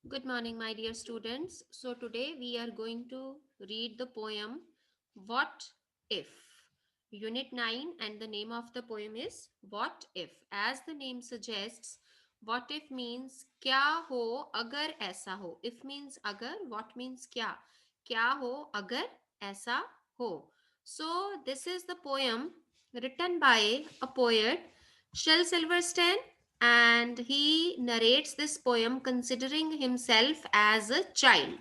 Good morning, my dear students. So, today we are going to read the poem What If? Unit 9, and the name of the poem is What If? As the name suggests, what if means kya ho agar aisa ho. If means agar, what means kya? Kya ho agar aisa ho. So, this is the poem written by a poet, Shel Silverstein, and he narrates this poem considering himself as a child.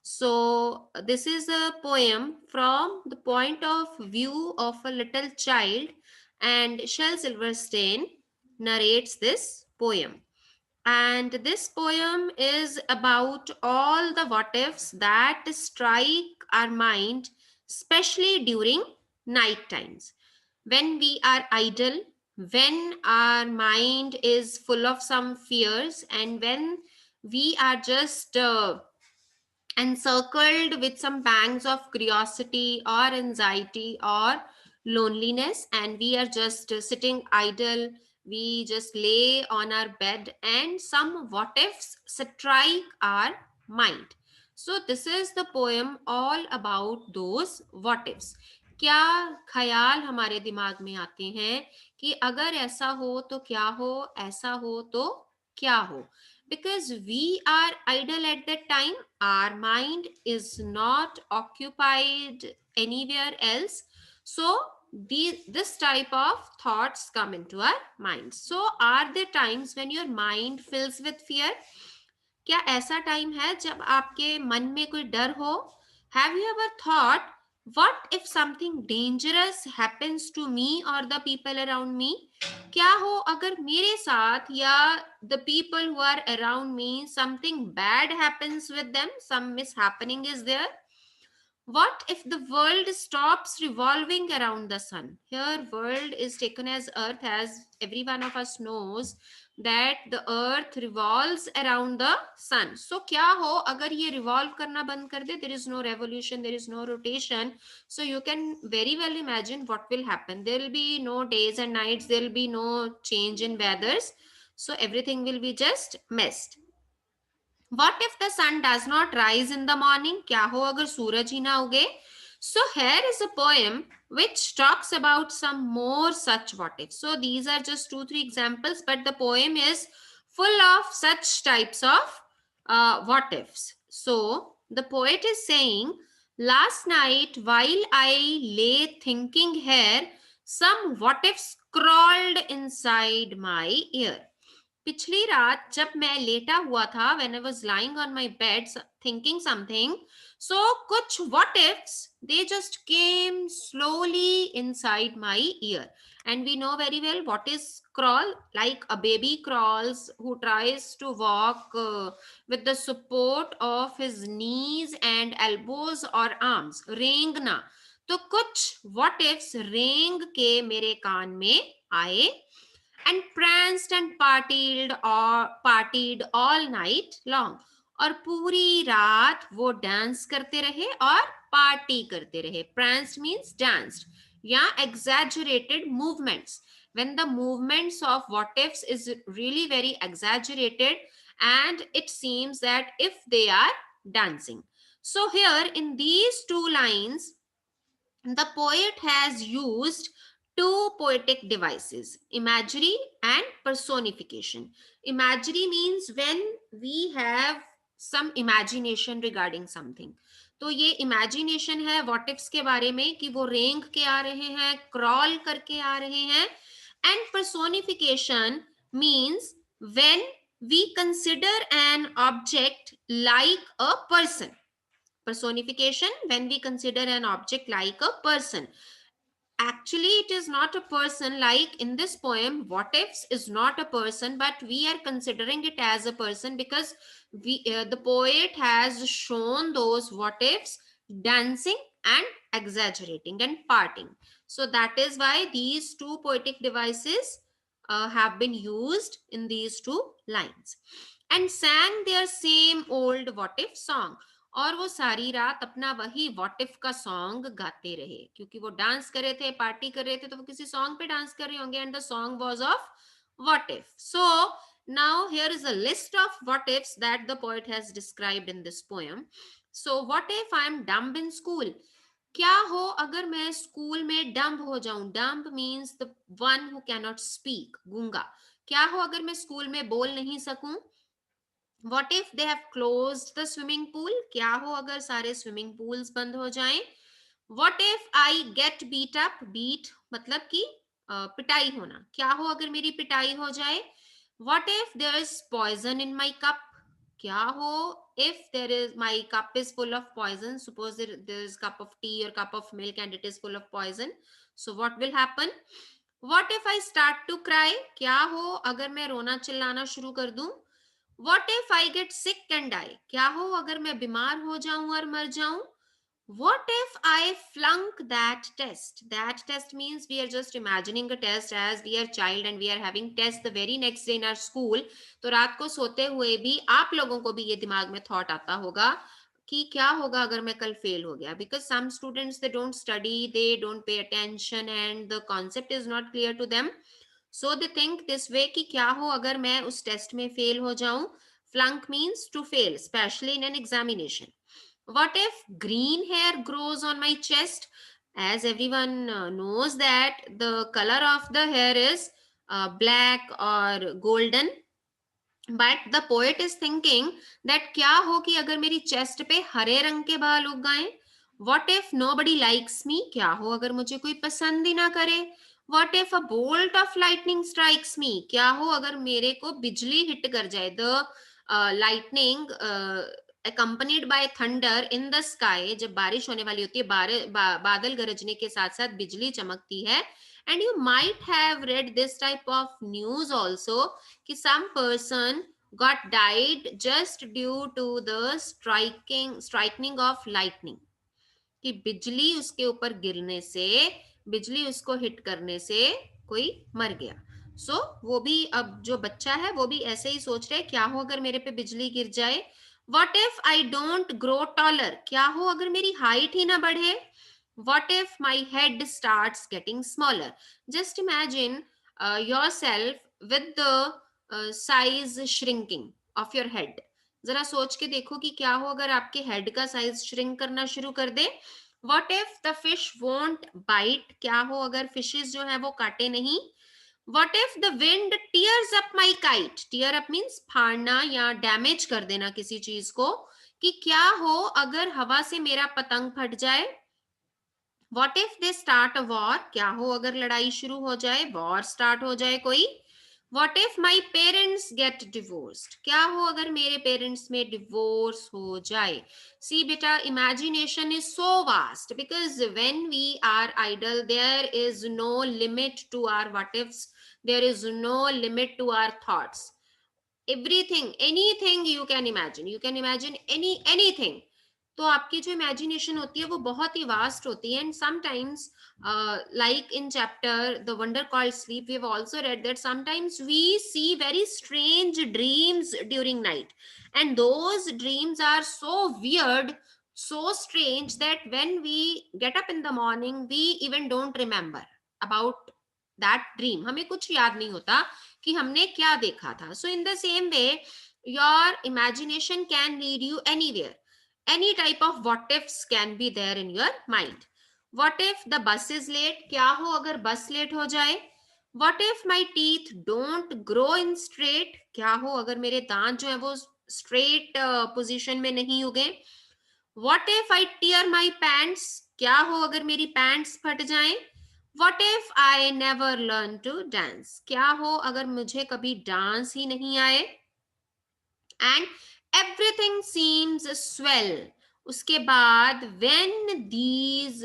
So, this is a poem from the point of view of a little child, and Shel Silverstein narrates this poem. And this poem is about all the what ifs that strike our mind, especially during night times when we are idle, when our mind is full of some fears, and when we are just encircled with some pangs of curiosity or anxiety or loneliness, and we are just sitting idle. We just lay on our bed and some what ifs strike our mind. So this is the poem all about those what ifs. क्या ख्याल हमारे दिमाग में आते हैं कि अगर ऐसा हो तो क्या हो, ऐसा हो तो क्या हो. Because we are idle at that time, our mind is not occupied anywhere else. So this type of thoughts come into our minds. So are there times when your mind fills with fear? क्या ऐसा time है जब आपके मन में कोई डर हो? Have you ever thought, what if something dangerous happens to me or the people around me? क्या हो अगर मेरे साथ या the people who are around me something bad happens with them, some mishappening is there? What if the world stops revolving around the sun? Here, world is taken as earth, as every one of us knows that the earth revolves around the sun. So, क्या हो अगर ये revolve करना बंद कर दे? There is no revolution, there is no rotation. So, you can very well imagine what will happen. There will be no days and nights. There will be no change in weathers. So, everything will be just messed. What if the sun does not rise in the morning? क्या हो अगर सूरज ही ना उगे? So here is a poem which talks about some more such what ifs. So these are just 2 3 examples, but the poem is full of such types of what ifs. So the poet is saying, last night while I lay thinking here, some what ifs crawled inside my ear. पिछली रात जब मैं लेटा हुआ था, when I was lying on my bed thinking something, so कुछ what ifs they just came slowly inside my ear. And we know very well what is crawl. Like a baby crawls who tries to walk with the support of his knees and elbows or arms. रेंगना. तो कुछ what ifs रेंग के मेरे कान में आए and pranced and partied all night long. और पूरी रात वो डांस करते रहे और पार्टी करते रहे. pranced means danced या exaggerated movements, when the movements of what ifs is really very exaggerated and it seems that if they are dancing. So here in these two lines the poet has used two poetic devices, imagery and personification. Imagery means when we have some imagination regarding something. तो ये imagination है what ifs के बारे में कि वो रेंग के आ रहे हैं, क्रॉल करके आ रहे हैं. And personification means when we consider an object like a person. Personification, when we consider an object like a person. Actually it is not a person. Like in this poem what ifs is not a person, but we are considering it as a person because the poet has shown those what ifs dancing and exaggerating and parting. So that is why these two poetic devices have been used in these two lines. And sang their same old what if song. और वो सारी रात अपना वही what if का song गाते रहे, क्योंकि वो डांस कर रहे थे, पार्टी कर रहे थे, तो वो किसी सॉन्ग पे डांस कर रहे होंगे. And the song was of what if. So Now here is a list of what ifs that the poet has described in this poem. So what if I am dumb in school? क्या हो अगर मैं school में dumb हो जाऊं? Dumb means the one who cannot speak, गूंगा. क्या हो अगर मैं स्कूल में बोल नहीं सकूं? What if they have closed the swimming pool? क्या हो अगर सारे स्विमिंग पूल्स बंद हो जाएं? What if I get beat up? Beat मतलब कि पिटाई होना. क्या हो अगर मेरी पिटाई हो जाए? What if there is poison in my cup? क्या हो if there is my cup is full of poison? Suppose there is cup of tea or cup of milk and it is full of poison. So what will happen? What if I start to cry? क्या हो अगर मैं रोना चिल्लाना शुरू कर दूं? What if I get sick and die? क्या हो अगर मैं बीमार हो जाऊं और मर जाऊं? What if I flunk that test? That test means we are just imagining a test as we are child and we are having test the very next day in our school. तो रात को सोते हुए भी आप लोगों को भी ये दिमाग में थॉट आता होगा कि क्या होगा अगर मैं कल फेल हो गया. Because some students they don't study, they don't pay attention and the concept is not clear to them. So they think this way कि क्या हो अगर मैं उस टेस्ट में फेल हो जाऊं. Flunk means to fail, especially in an examination. What if green hair grows on my chest? As everyone knows that the color of the hair is black or golden. But the poet is thinking that क्या हो कि अगर मेरी chest पे हरे रंग के बाल उग गए. What if nobody likes me? क्या हो अगर मुझे कोई पसंद ही ना करे. What if a bolt of lightning strikes me? क्या हो अगर मेरे को बिजली हिट कर जाए. The lightning accompanied by thunder in the sky. जब बारिश होने वाली होती है, बादल गरजने के साथ साथ बिजली चमकती है. And you might have read this type of news also कि some person got died just due to the striking of lightning. कि बिजली उसके ऊपर गिरने से, बिजली उसको हिट करने से कोई मर गया. सो वो भी अब जो बच्चा है वो भी ऐसे ही सोच रहे क्या हो अगर मेरे पे बिजली गिर जाए. What if I don't grow taller? क्या हो अगर मेरी हाइट ही ना बढ़े. What if my head starts getting smaller? Just imagine yourself with the size shrinking of your head. जरा सोच के देखो कि क्या हो अगर आपके हेड का साइज श्रिंक करना शुरू कर दे. What if the fish won't bite? क्या हो अगर फिशेस जो है वो काटे नहीं. What if the wind tears up my kite? Tear up means फाड़ना या डैमेज कर देना किसी चीज को. कि क्या हो अगर हवा से मेरा पतंग फट जाए. What if they start a war? क्या हो अगर लड़ाई शुरू हो जाए, वॉर स्टार्ट हो जाए कोई. What if my parents get divorced? क्या हो अगर मेरे पेरेंट्स में डिवोर्स हो जाए. सी बेटा, imagination is so vast because when we are idle there is no limit to our what ifs, there is no limit to our thoughts. Everything, anything you can imagine anything. तो आपकी जो imagination होती है वो बहुत ही vast होती है. And sometimes like in chapter The Wonder Called Sleep, we have also read that sometimes we see very strange dreams during night, and those dreams are so weird, so strange that when we get up in the morning we even don't remember about that dream. हमें कुछ याद नहीं होता कि हमने क्या देखा था. So in the same way, your imagination can lead you anywhere. Any type of what ifs can be there in your mind. What if the bus is late? क्या हो अगर बस लेट हो जाए. What if my teeth don't grow in straight? क्या हो अगर मेरे दांत जो है वो straight पोजीशन में नहीं उगे. What if I tear my pants? क्या हो अगर मेरी पैंट्स फट जाएं. What if I never learn to dance? क्या हो अगर मुझे कभी डांस ही नहीं आए. And everything seems swell. उसके बाद when these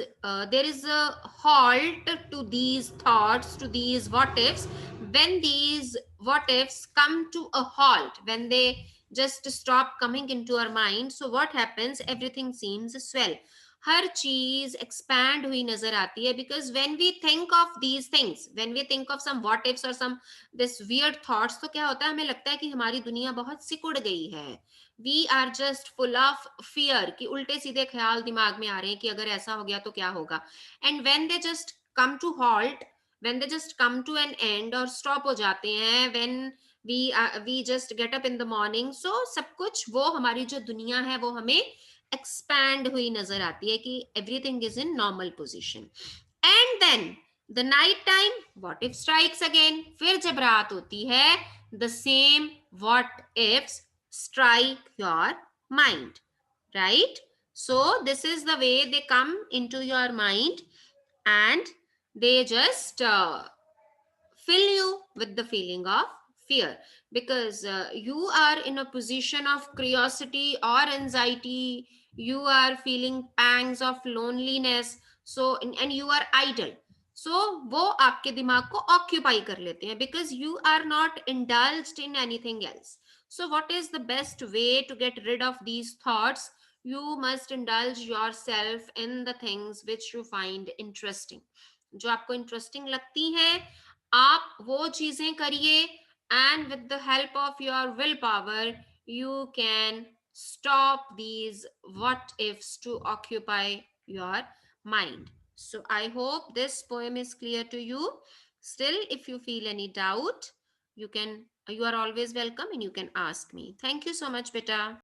there is a halt to these thoughts, to these what ifs. When these what ifs come to a halt, when they just stop coming into our mind, so what happens, everything seems swell. हर चीज expand हुई नजर आती है. Because when we think of these things, when we think of some what ifs और some this weird thoughts, तो क्या होता है, हमें लगता है कि हमारी दुनिया बहुत सिकुड़ गई है. We are just full of fear, कि उल्टे सीधे ख्याल दिमाग में आ रहे हैं कि अगर ऐसा हो गया तो क्या होगा. And when they just come to halt, when they just come to an end और स्टॉप हो जाते हैं, when we just get up in the morning, so सब कुछ वो हमारी जो दुनिया है वो हमें एक्सपैंड हुई नजर आती है कि everything is in normal position. And then the night time, what if strikes again. फिर जब रात होती है, the same what ifs strike your mind, right? So this is the way they come into your mind, and they just fill you with the feeling of fear, because you are in a position of curiosity or anxiety, you are feeling pangs of loneliness, so and you are idle. So वो आपके दिमाग को occupy कर लेते हैं, because you are not indulged in anything else. So what is the best way to get rid of these thoughts? You must indulge yourself in the things which you find interesting. जो आपको interesting लगती हैं, आप वो चीजें करिए, and with the help of your will power you can stop these what ifs to occupy your mind. So I hope this poem is clear to you. Still, if you feel any doubt, you are always welcome and you can ask me. Thank you so much, beta.